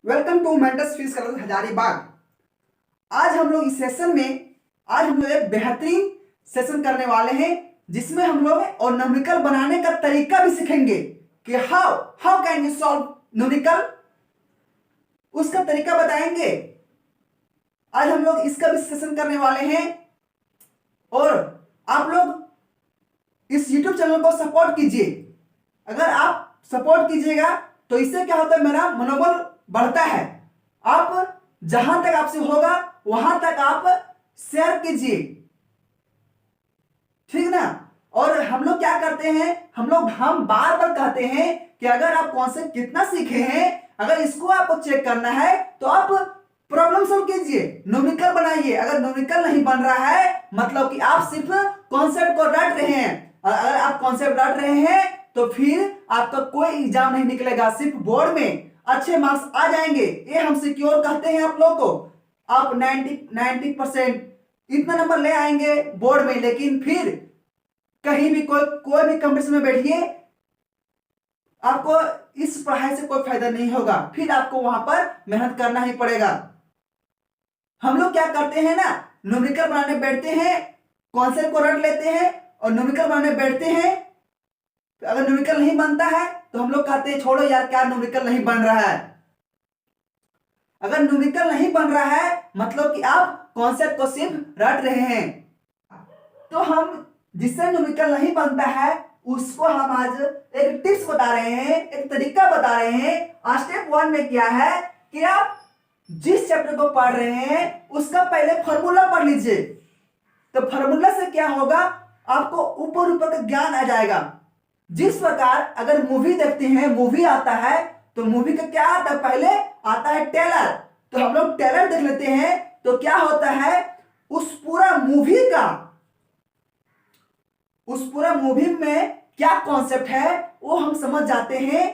Welcome to mentors fees class Hazaribagh. आज हम लोग इस सेशन में आज हम लोग एक बेहतरीन सेशन करने वाले हैं जिसमें हम लोग और न्यूमेरिकल बनाने का तरीका भी सीखेंगे कि how how can you solve numerical, उसका तरीका बताएंगे। आज हम लोग इसका भी सेशन करने वाले हैं और आप लोग इस YouTube चैनल को सपोर्ट कीजिए। अगर आप सपोर्ट कीजिएगा तो इससे क्या होता है, मेरा मनोबल बढ़ता है। आप जहां तक आपसे होगा वहां तक आप शेयर कीजिए, ठीक ना। और हम लोग क्या करते हैं, हम बार बार कहते हैं कि अगर आप कॉन्सेप्ट कितना सीखे हैं, अगर इसको आपको चेक करना है तो आप प्रॉब्लम सॉल्व कीजिए, न्यूमेरिकल बनाइए। अगर न्यूमेरिकल नहीं बन रहा है मतलब कि आप सिर्फ कॉन्सेप्ट को रट रहे हैं। अगर आप कॉन्सेप्ट रट रहे हैं तो फिर आपका कोई एग्जाम नहीं निकलेगा, सिर्फ बोर्ड में अच्छे मार्क्स आ जाएंगे, ये हम सिक्योर कहते हैं आप लोग को। आप 90% इतना नंबर ले आएंगे बोर्ड में, लेकिन फिर कहीं भी कोई भी कंपटीशन में बैठिए, आपको इस पढ़ाई से कोई फायदा नहीं होगा, फिर आपको वहां पर मेहनत करना ही पड़ेगा। हम लोग क्या करते हैं ना, न्यूमेरिकल बनाने बैठते हैं, कॉन्सेप्ट को रट लेते हैं और न्यूमेरिकल बनाने बैठते हैं। तो अगर न्यूमेरिकल नहीं बनता है तो हम लोग कहते हैं छोड़ो यार, क्या न्यूमेरिकल नहीं बन रहा है। अगर न्यूमेरिकल नहीं बन रहा है मतलब कि आप कॉन्सेप्ट को सिर्फ रट रहे हैं। तो हम जिससे न्यूमेरिकल नहीं बनता है उसको हम आज एक टिप्स बता रहे हैं, एक तरीका बता रहे हैं। स्टेप 1 में क्या है कि आप जिस चैप्टर को पढ़ रहे हैं उसका पहले फॉर्मूला पढ़ लीजिए। तो फॉर्मूला से क्या होगा, आपको ऊपर ऊपर का ज्ञान आ जाएगा। जिस प्रकार अगर मूवी देखते हैं, मूवी आता है तो मूवी का क्या आता है, पहले आता है ट्रेलर। तो हम लोग ट्रेलर देख लेते हैं तो क्या होता है, उस पूरा मूवी में क्या कॉन्सेप्ट है वो हम समझ जाते हैं।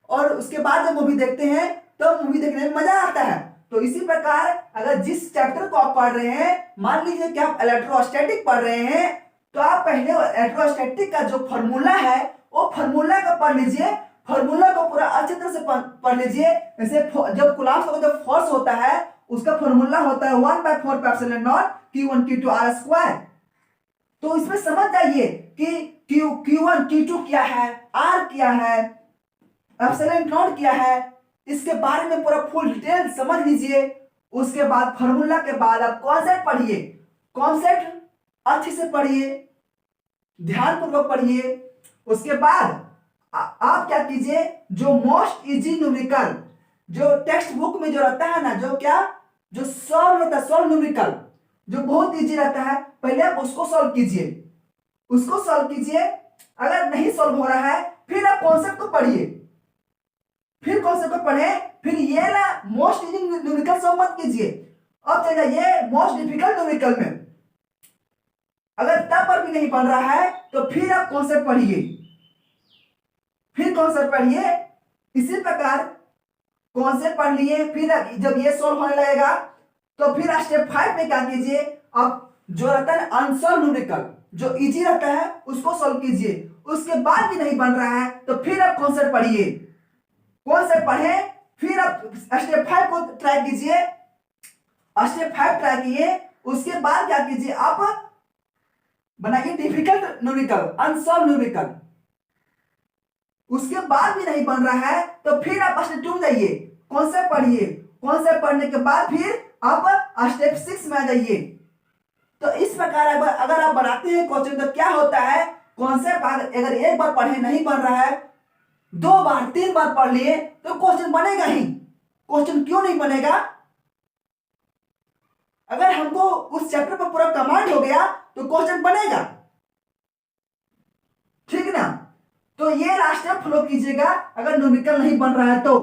और उसके बाद जब मूवी देखते हैं तो मूवी देखने में मजा आता है। तो इसी प्रकार अगर जिस चैप्टर को आप पढ़ रहे हैं, मान लीजिए कि आप इलेक्ट्रोस्टैटिक पढ़ रहे हैं, तो आप पहले इलेक्ट्रोस्टैटिक का जो फॉर्मूला है वो फॉर्मूला का पढ़ लीजिए, फॉर्मूला को पूरा अच्छी तरह से पढ़ लीजिए। जैसे जब कूलम्ब्स का जो फोर्स होता है उसका फॉर्मूला होता है 1/4πε0 Q1 Q2 R²। तो इसमें समझ जाइए कि Q1 Q2 क्या है, R क्या है, ε0 क्या है, इसके बारे में पूरा फुल डिटेल समझ लीजिए। उसके बाद फॉर्मूला के बाद आप कॉन्सेप्ट पढ़िए, कॉन्सेप्ट अच्छे से पढ़िए, ध्यानपूर्वक पढ़िए। उसके बाद आप क्या कीजिए, जो मोस्ट इजी न्यूमेरिकल जो टेक्स्ट बुक में जो रहता है ना, जो सॉल्व रहता है, सॉल्व न्यूमेरिकल जो बहुत इजी रहता है, पहले आप उसको सॉल्व कीजिए, उसको सॉल्व कीजिए। अगर नहीं सॉल्व हो रहा है फिर आप कॉन्सेप्ट को पढ़िए, फिर कॉन्सेप्ट को पढ़े, फिर ये ना मोस्ट इजी न्यूमेरिकल सॉल्व मत कीजिए, अब चल जाइए मोस्ट डिफिकल्ट न्यूमेरिकल में। अगर तब पर भी नहीं बन रहा है तो फिर आप कॉन्सेप्ट पढ़िए, फिर कॉन्सेप्ट पढ़िए। इसी प्रकार कॉन्सेप्ट पढ़ लिए, फिर जब ये सॉल्व होने लगेगा तो फिर स्टेप 5 में क्या कीजिए, अब जो रहता है अनसॉल्व न्यूमेरिकल जो इजी रहता है उसको सॉल्व कीजिए। उसके बाद भी नहीं बन रहा है तो फिर आप कॉन्सेप्ट पढ़िए, कॉन्सेप्ट पढ़े, फिर आप स्टेप 5 को ट्राई कीजिए, स्टेप 5 ट्राई किए। उसके बाद क्या कीजिए, आप बनाइए डिफिकल्ट न्यूमेरिकल, अनसॉल्व न्यूमेरिकल। उसके बाद भी नहीं बन रहा है तो फिर आप स्टेप 2 जाइए, कॉन्सेप्ट पढ़िए, कॉन्सेप्ट पढ़ने के बाद फिर आप स्टेप 6 में आ जाइए। तो इस प्रकार अगर आप बनाते हैं क्वेश्चन तो क्या होता है, कॉन्सेप्ट अगर एक बार पढ़े नहीं बन रहा है, 2 बार 3 बार पढ़ लिए तो क्वेश्चन बनेगा ही। क्वेश्चन क्यों नहीं बनेगा, अगर हमको उस चैप्टर पर पूरा कमांड हो गया तो क्वेश्चन बनेगा, ठीक ना। तो ये लास्ट स्टेप फॉलो कीजिएगा अगर न्यूमेरिकल नहीं बन रहा है तो।